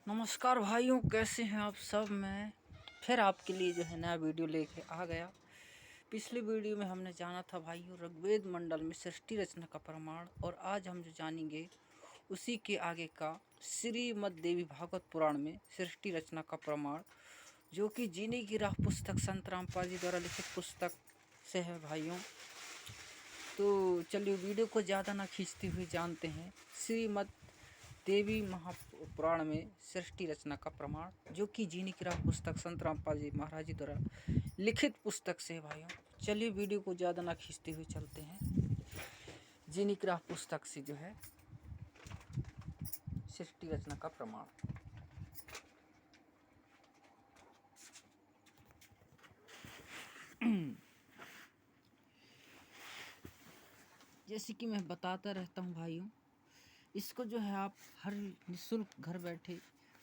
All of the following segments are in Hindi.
नमस्कार भाइयों, कैसे हैं आप सब। मैं फिर आपके लिए जो है नया वीडियो लेके आ गया। पिछली वीडियो में हमने जाना था भाइयों ऋग्वेद मंडल में सृष्टि रचना का प्रमाण, और आज हम जो जानेंगे उसी के आगे का श्रीमद् देवी भागवत पुराण में सृष्टि रचना का प्रमाण, जो कि जीने की राह पुस्तक संत रामपाल जी द्वारा लिखित पुस्तक से है भाइयों। तो चलिए वीडियो को ज़्यादा ना खींचते हुए जानते हैं श्रीमद् देवी महापुराण में सृष्टि रचना का प्रमाण, जो कि जीनी की राह पुस्तक संत रामपाल जी महाराज जी द्वारा लिखित पुस्तक से भाइयों। चलिए वीडियो को ज़्यादा ना खींचते हुए चलते हैं जीनी की राह पुस्तक से जो है सृष्टि रचना का प्रमाण। जैसे कि मैं बताता रहता हूँ भाइयों, इसको जो है आप हर निःशुल्क घर बैठे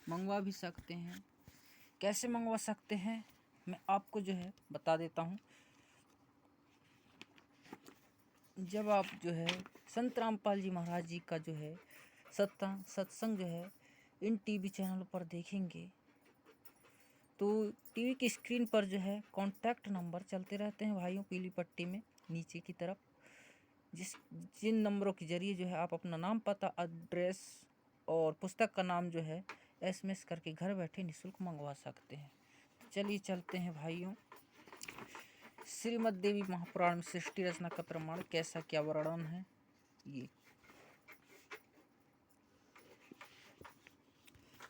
मंगवा भी सकते हैं। कैसे मंगवा सकते हैं मैं आपको जो है बता देता हूँ। जब आप जो है संत रामपाल जी महाराज जी का जो है सत्संग जो है इन टीवी चैनल पर देखेंगे, तो टीवी की स्क्रीन पर जो है कॉन्टैक्ट नंबर चलते रहते हैं भाइयों, पीली पट्टी में नीचे की तरफ, जिन नंबरों के जरिए जो है आप अपना नाम, पता, एड्रेस और पुस्तक का नाम जो है SMS करके घर बैठे निःशुल्क मंगवा सकते हैं। तो चलिए चलते हैं भाइयों श्रीमद् देवी महापुराण में सृष्टि रचना का प्रमाण कैसा क्या वर्णन है। ये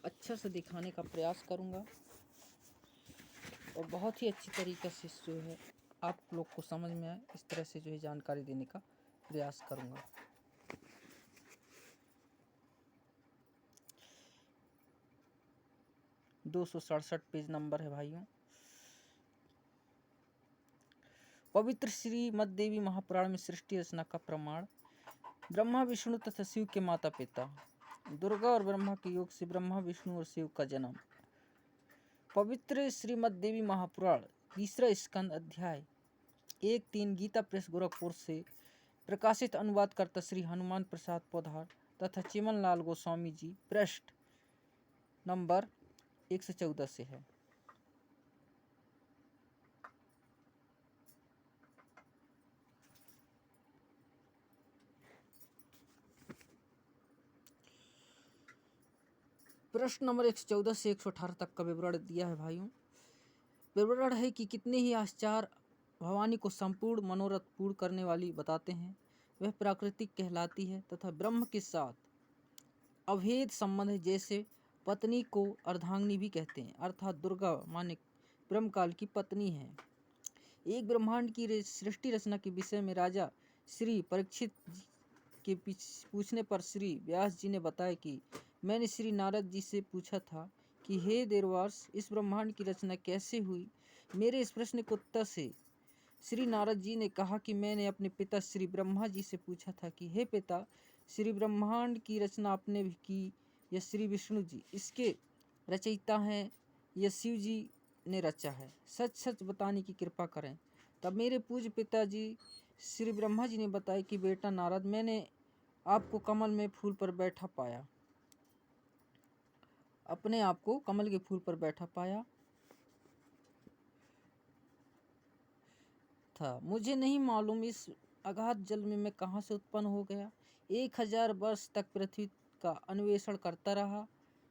अच्छा से दिखाने का प्रयास करूंगा और बहुत ही अच्छी तरीके से जो है आप लोग को समझ में आए इस तरह से जो है जानकारी देने का प्रयास करूंगा। दो 267 पेज नंबर है भाइयों। पवित्र श्रीमद् देवी महापुराण में सृष्टि रचना का प्रमाण। ब्रह्मा विष्णु तथा शिव के माता पिता, दुर्गा और ब्रह्मा के योग से ब्रह्मा विष्णु और शिव का जन्म। पवित्र श्रीमद् देवी महापुराण तीसरा स्कंद अध्याय 1-3 गीता प्रेस गोरखपुर से प्रकाशित। अनुवाद करता श्री हनुमान प्रसाद पौधार तथा चिमन लाल गोस्वामी जी, पृष्ठ नंबर 114 से है। प्रश्न नंबर 114 से 118 तक का विवरण दिया है भाइयों। विवरण है कि कितने ही आचार्य भवानी को संपूर्ण मनोरथ पूर्ण करने वाली बताते हैं। वह प्राकृतिक कहलाती है तथा ब्रह्म के साथ अभेद संबंध है। जैसे पत्नी को अर्धांगिनी भी कहते हैं, अर्थात दुर्गा माने ब्रह्मकाल की पत्नी है। एक ब्रह्मांड की सृष्टि रचना के विषय में राजा श्री परीक्षित के पूछने पर श्री व्यास जी ने बताया कि मैंने श्री नारद जी से पूछा था कि हे देवर्ष, इस ब्रह्मांड की रचना कैसे हुई। मेरे इस प्रश्न के उत्तर से श्री नारद जी ने कहा कि मैंने अपने पिता श्री ब्रह्मा जी से पूछा था कि हे पिता, श्री ब्रह्मांड की रचना आपने भी की या श्री विष्णु जी इसके रचयिता हैं या शिव जी ने रचा है, सच सच बताने की कृपा करें। तब मेरे पूज्य पिताजी श्री ब्रह्मा जी ने बताया कि बेटा नारद, मैंने आपको कमल में फूल पर बैठा पाया, अपने आप को कमल के फूल पर बैठा पाया था। मुझे नहीं मालूम इस अगाध जल में मैं कहाँ से उत्पन्न हो गया। 1000 वर्ष तक पृथ्वी का अन्वेषण करता रहा,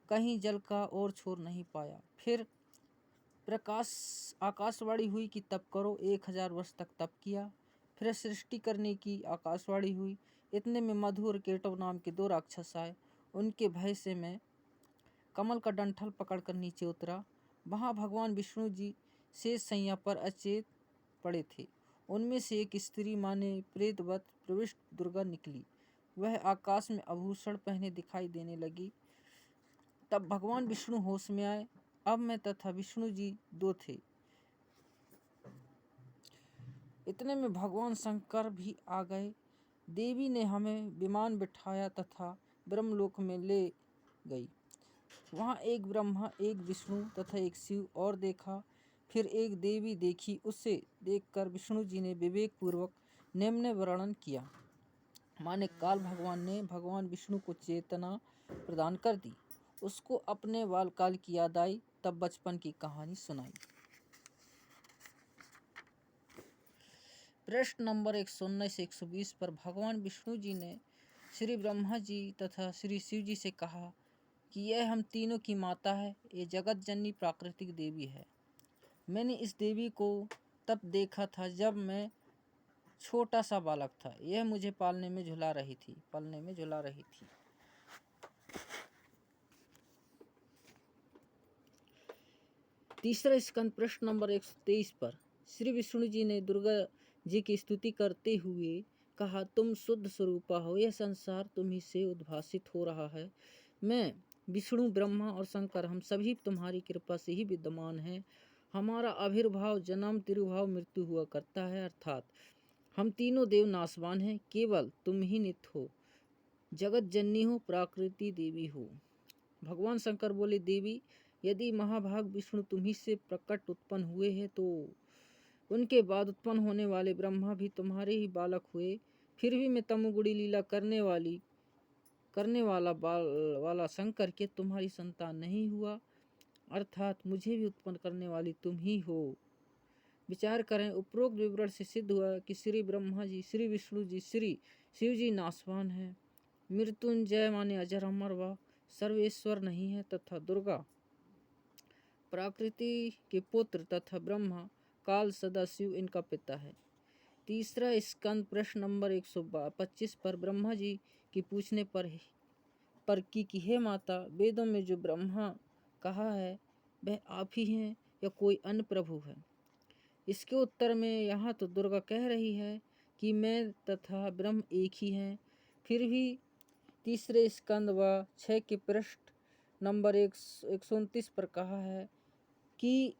कहीं जल का और छोर नहीं पाया। फिर आकाशवाणी हुई कि तप करो। 1000 वर्ष तक तप किया। फिर सृष्टि करने की आकाशवाणी हुई। इतने में मधु और केटव नाम के 2 राक्षस आए। उनके भय से मैं कमल का डंठल पकड़कर नीचे उतरा। वहाँ भगवान विष्णु जी शेष शैया पर अचेत पड़े थे। उनमें से एक स्त्री माने प्रेतवत प्रविष्ट दुर्गा निकली। वह आकाश में आभूषण पहने दिखाई देने लगी। तब भगवान विष्णु होश में आए। अब मैं तथा विष्णु जी 2 थे। इतने में भगवान शंकर भी आ गए। देवी ने हमें विमान बिठाया तथा ब्रह्मलोक में ले गई। वहाँ एक ब्रह्मा, एक विष्णु तथा एक शिव और देखा। फिर एक देवी देखी। उसे देखकर विष्णु जी ने विवेक पूर्वक निम्न वर्णन किया। माने काल भगवान ने भगवान विष्णु को चेतना प्रदान कर दी। उसको अपने बालकाल की याद आई, तब बचपन की कहानी सुनाई। प्रश्न नंबर 119 से 120 पर भगवान विष्णु जी ने श्री ब्रह्मा जी तथा श्री शिव जी से कहा कि यह हम तीनों की माता है, ये जगत जननी प्राकृतिक देवी है। मैंने इस देवी को तब देखा था जब मैं छोटा सा बालक था। यह मुझे पालने में झुला रही थी। तीसरा स्कंद प्रश्न नंबर 123 पर श्री विष्णु जी ने दुर्गा जी की स्तुति करते हुए कहा, तुम शुद्ध स्वरूपा हो, यह संसार तुम्ही से उद्भासित हो रहा है। मैं विष्णु, ब्रह्मा और शंकर, हम सभी तुम्हारी कृपा से ही विद्यमान हैं। हमारा आविर्भाव, जन्म, तिरुभाव, मृत्यु हुआ करता है, अर्थात हम तीनों देव नाशवान हैं, केवल तुम ही नित्य हो, जगत जननी हो, प्राकृति देवी हो। भगवान शंकर बोले, देवी, यदि महाभाग विष्णु तुम्ही से प्रकट उत्पन्न हुए हैं तो उनके बाद उत्पन्न होने वाले ब्रह्मा भी तुम्हारे ही बालक हुए। फिर भी मैं तमोगुणी लीला करने वाला शंकर के तुम्हारी संतान नहीं हुआ, अर्थात मुझे भी उत्पन्न करने वाली तुम ही हो। विचार करें, उपरोक्त विवरण से सिद्ध हुआ कि श्री ब्रह्मा जी, श्री विष्णु जी, श्री शिव जी नाशवान है, मृत्युंजय माने अजर अमर व सर्वेश्वर नहीं है, तथा दुर्गा प्रकृति के पुत्र तथा ब्रह्मा काल सदाशिव इनका पिता है। तीसरा स्कंद प्रश्न नंबर 125 पर ब्रह्मा जी की पूछने पर कि हे माता, वेदों में जो ब्रह्मा कहा है वह आप ही हैं या कोई अन्य प्रभु है? इसके उत्तर में यहाँ तो दुर्गा कह रही है कि मैं तथा ब्रह्म एक ही हैं। फिर भी तीसरे स्कंद व 6 के प्रश्न नंबर 129 पर कहा है कि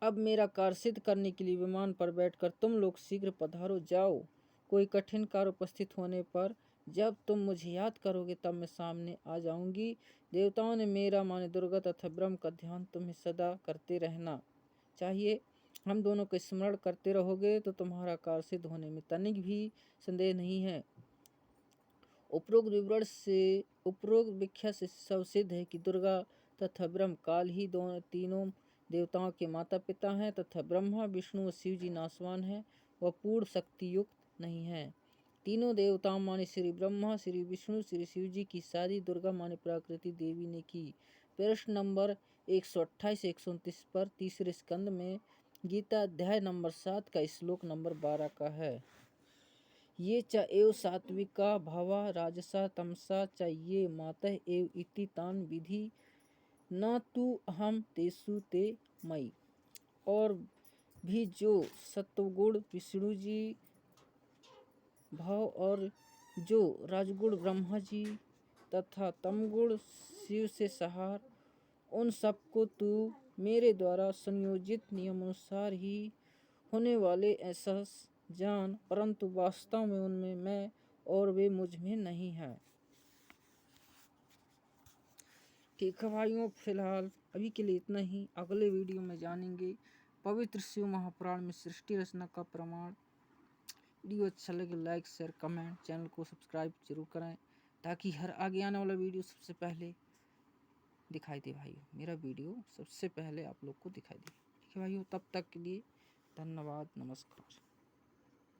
अब मेरा कार्य सिद्ध करने के लिए विमान पर बैठकर तुम लोग शीघ्र पधारो, जाओ। कोई कठिन कार्य उपस्थित होने पर जब तुम मुझे याद करोगे तब मैं सामने आ जाऊंगी। देवताओं ने मेरा माने दुर्गा तथा ब्रह्म का ध्यान तुम्हें सदा करते रहना चाहिए। हम दोनों को स्मरण करते रहोगे तो तुम्हारा कार्य सिद्ध होने में तनिक भी संदेह नहीं है। उपरोक्त व्याख्या से सब सिद्ध है कि दुर्गा तथा ब्रह्म काल ही तीनों देवताओं के माता पिता हैं तथा ब्रह्मा, विष्णु और शिव जी नाशवान हैं, वह पूर्ण शक्ति युक्त नहीं है। तीनों देवताओं माने श्री ब्रह्मा, श्री विष्णु, श्री शिव जी की शादी दुर्गा माने प्राकृति देवी ने की। प्रश्न नंबर 128 से 129 पर तीसरे स्कंद में गीता अध्याय नंबर 7 का श्लोक नंबर 12 का है। ये च एव सात्विका भावा राजसा तमसा च ये मातः एव इति तान विधि न तु अहम तेसु ते मई। और भी जो सत्वगुण विष्णु जी भाव और जो राजगुण ब्रह्मा जी तथा तमगुण शिव से सहार, उन सबको तू मेरे द्वारा संयोजित नियमानुसार ही होने वाले ऐसा जान, परंतु वास्तव में उनमें मैं और वे मुझ में नहीं है। ठीक है भाइयों, फिलहाल अभी के लिए इतना ही। अगले वीडियो में जानेंगे पवित्र शिव महापुराण में सृष्टि रचना का प्रमाण। वीडियो अच्छा लगे लाइक, शेयर, कमेंट, चैनल को सब्सक्राइब जरूर करें ताकि हर आगे आने वाला वीडियो सबसे पहले दिखाई दे। भाइयों, मेरा वीडियो सबसे पहले आप लोग को दिखाई दे। ठीक है भाइयों, तब तक के लिए धन्यवाद, नमस्कार।